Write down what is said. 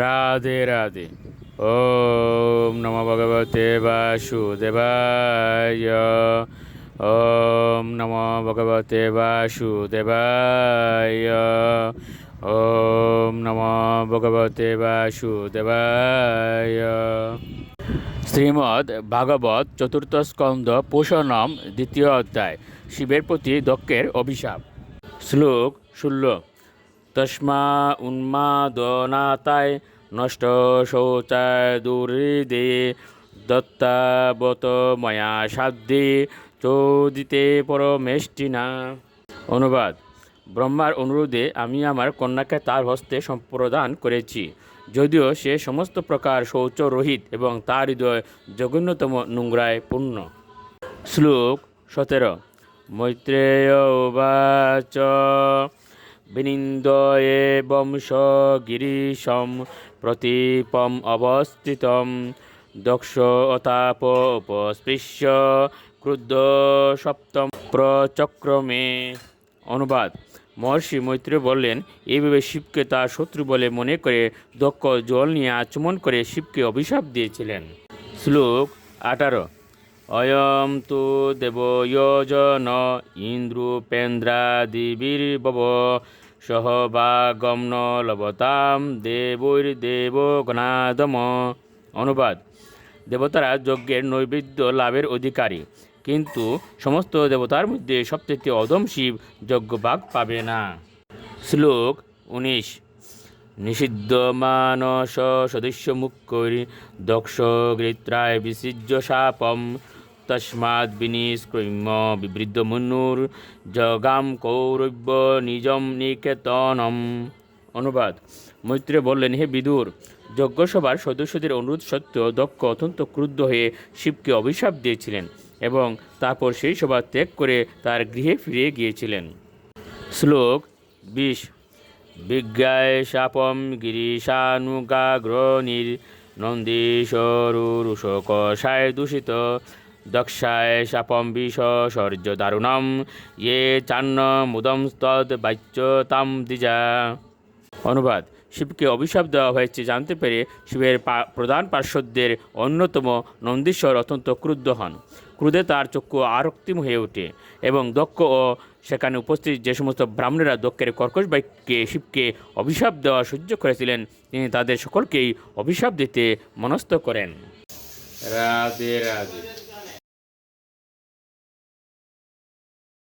রাধে রাধে। ওম নমো ভগবতে বাসুদেবায়। ওম নমো ভগবতে বাসুদেবায়। ওম নমো ভগবতে বাসুদেবায়। শ্রীমদ্ ভাগবত চতুর্থ স্কন্ধ পুষণম দ্বিতীয় অধ্যায়। শিবের প্রতি দক্ষের অভিশাপ। শ্লোক 16। তস্মা উন্মাদনাতায় নষ্ট শৌচায় দুর্হৃদে দত্তাবত ময়া সাধ্যে চোদিতে পরমেষ্টিনা। অনুবাদ: ব্রহ্মার অনুরোধে আমি আমার কন্যাকে তার হস্তে সম্প্রদান করেছি, যদিও সে সমস্ত প্রকার শৌচ রহিত এবং তার হৃদয় জঘন্যতম নোংরায় পূর্ণ। শ্লোক 17। মৈত্রেয় উবাচ বিনিন্দয়ে বংশ গিরিশম প্রতীপম অবস্থিতম দক্ষ অতাপ উপস্পৃশ্য ক্রুদ্ধ সপ্তম প্রচক্রমে। অনুবাদ: মহর্ষি মৈত্রেয় বললেন, এইভাবে শিবকে তার শত্রু বলে মনে করে দক্ষ জল নিয়ে আচমন করে শিবকে অভিশাপ দিয়েছিলেন। শ্লোক 18। অয়ম তু দেবয়োজন ইন্দ্রূপেন্দ্রাদিবীর্ভব সহভাগম্ন লভতাম দেবৈর্দেবগণাদম। অনুবাদ: দেবতারা যজ্ঞের নৈবেদ্য লাভের অধিকারী, কিন্তু সমস্ত দেবতার মধ্যে সবচেয়ে অধম শিব যজ্ঞভাগ পাবে না। শ্লোক 19। নিষিদ্ধ মানস সদস্য মুখ্যৈর দক্ষ গৃত্রায় বিসৃজ্য শাপম তস্মাৎ বিনিষ্ক্রম্য বিবৃদ্ধ মুনুর জগাম কৌরব্য নিজম নিকেতনম। অনুবাদ: মৈত্রেয় বললেন, হে বিদুর, যজ্ঞসভার সদস্যদের অনুরোধ সত্ত্বেও দক্ষ অত্যন্ত ক্রুদ্ধ হয়ে শিবকে অভিশাপ দিয়েছিলেন এবং তারপর সেই সভা ত্যাগ করে তার গৃহে ফিরে গিয়েছিলেন। শ্লোক 20। বিজ্ঞায় শাপম গিরিশানুগাগ্রনির নন্দীশ্বরুষকষায় দূষিত দক্ষায় শাপম বিসর্য দারুণম ইয়ে চান্ন মুদম তদ বাচ্যতাম দ্বিজা। অনুবাদ: শিবকে অভিশাপ দেওয়া হয়েছে জানতে পেরে শিবের প্রধান পার্শ্বদের অন্যতম নন্দীশ্বর অত্যন্ত ক্রুদ্ধ হন। ক্রোধে তার চক্ষু আরক্তিম হয়ে ওঠে এবং দক্ষ ও সেখানে উপস্থিত যে সমস্ত ব্রাহ্মণেরা দক্ষের কর্কশ বাক্যে শিবকে অভিশাপ দেওয়া সহ্য করেছিলেন, তিনি তাদের সকলকেই অভিশাপ দিতে মনস্থ করেন। রাধে রাধে।